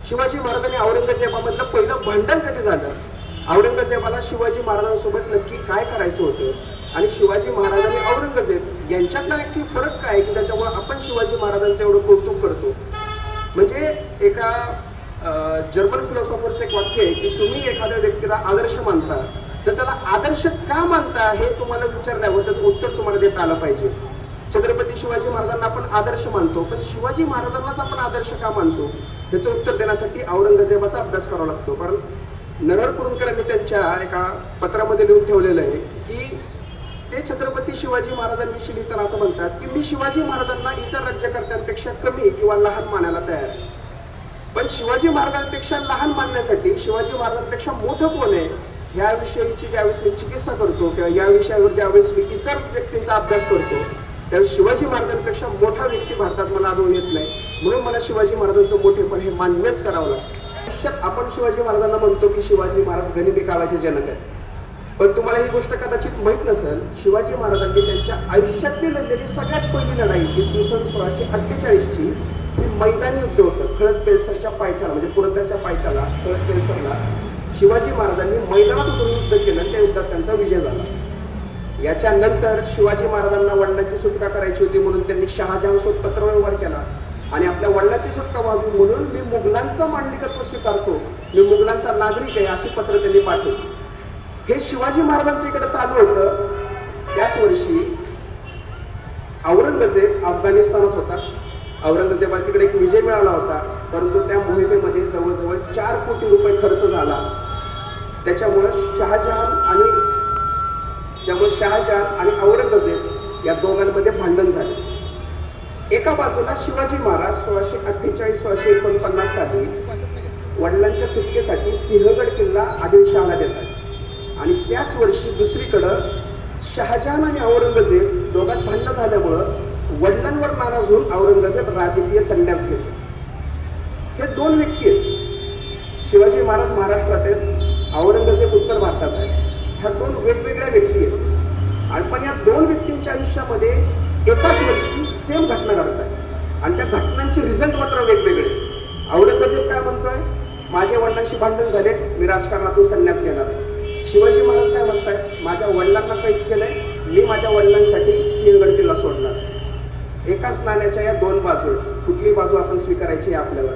शिवाजी महाराजांनी औरंगजेबामधलं पहिलं भांडण कधी झालं, औरंगजेबाला शिवाजी महाराजांसोबत नक्की काय करायचं होतं आणि शिवाजी महाराजांनी औरंगजेब यांच्यातला नक्की फरक काय की त्याच्यामुळे आपण शिवाजी महाराजांचं एवढं कौतुक करतो. म्हणजे एका जर्मन फिलॉसॉफरचं एक वाक्य आहे की तुम्ही एखाद्या व्यक्तीला आदर्श मानता तर त्याला आदर्श का मानता हे तुम्हाला विचारल्यावर त्याचं उत्तर तुम्हाला देता आलं पाहिजे. छत्रपती शिवाजी महाराजांना आपण आदर्श मानतो, पण शिवाजी महाराजांनाच आपण आदर्श का मानतो त्याचं उत्तर देण्यासाठी औरंगजेबाचा अभ्यास करावा लागतो. कारण नरहर कुरुंदकरांनी त्यांच्या एका पत्रामध्ये लिहून ठेवलेलं आहे की ते छत्रपती शिवाजी महाराजांविषयी लिहिताना असं म्हणतात की मी शिवाजी महाराजांना इतर राज्यकर्त्यांपेक्षा कमी किंवा लहान मानायला तयार आहे, पण शिवाजी महाराजांपेक्षा लहान मानण्यासाठी शिवाजी महाराजांपेक्षा मोठं कोण आहे याविषयीची ज्यावेळेस मी चिकित्सा करतो किंवा या विषयावर ज्यावेळेस मी इतर व्यक्तींचा अभ्यास करतो त्यावेळेस शिवाजी महाराजांपेक्षा मोठा व्यक्ती भारतात मला आढळून येत नाही. म्हणून मला शिवाजी महाराजांचं मोठेपण हे मान्यच करावं लागतं. आपण शिवाजी महाराजांना म्हणतो की शिवाजी महाराज गनिमी काळाचे जनक आहेत, पण तुम्हाला ही गोष्ट कदाचित माहीत नसेल, शिवाजी महाराजांनी त्यांच्या आयुष्यातली लढलेली सगळ्यात पहिली लढाई इसवी सन 1648ची ही मैदानी युद्ध होतं. खळद बेलसरच्या पायथ्याला म्हणजे पुरंदरच्या पायथ्याला खळद बेलसरला शिवाजी महाराजांनी मैदानात उतरून युद्ध केलं, त्या युद्धात त्यांचा विजय झाला. याच्यानंतर शिवाजी महाराजांना वडिलांची सुटका करायची होती म्हणून त्यांनी शहाजहानसोबत पत्रव्यवहार केला आणि आपल्या वडिलांची सुटका व्हावी म्हणून मी मुघलांचं मांडलिकत्व स्वीकारतो, मी मुघलांचा नागरिक आहे अशी पत्र त्यांनी पाठवली. हे शिवाजी महाराजांचं इकडे चालू होतं. त्याच वर्षी औरंगजेब अफगाणिस्तानात होता. औरंगजेबाला तिकडे एक विजय मिळाला होता, परंतु त्या मोहिमेमध्ये जवळजवळ 4 कोटी रुपये खर्च झाला. त्यामुळे शहाजहान आणि औरंगजेब या दोघांमध्ये भांडण झाले. एका बाजूला शिवाजी महाराज 1648-1649 साली वडिलांच्या सुटकेसाठी सिंहगड किल्ला आदिलशहाला देतात आणि त्याच वर्षी दुसरीकडं शहाजहान आणि औरंगजेब दोघांत भांडण झाल्यामुळं वडिलांवर नाराज होऊन औरंगजेब राजकीय संन्यास घेतो. हे 2 व्यक्ती आहेत. शिवाजी महाराज महाराष्ट्रात आहेत, औरंगजेब उत्तर भारतात आहे. ह्या 2 वेगवेगळ्या व्यक्ती आहेत आणि पण या 2 व्यक्तींच्या आयुष्यामध्ये एकाच वर्षी सेम घटना घडत आहे आणि त्या घटनांचे रिझल्ट मात्र वेगवेगळे. औरंगजेब काय म्हणतोय, माझ्या वडिलांशी भांडण झाले, मी राजकारणातून संन्यास घेणार. शिवाजी महाराज काय म्हणतायत, माझ्या वडिलांना कैद केलंय, मी माझ्या वडिलांसाठी सिंहगड किल्ला सोडणार. एकाच नाण्याच्या या 2 बाजू, कुठली बाजू आपण स्वीकारायची आपल्याला.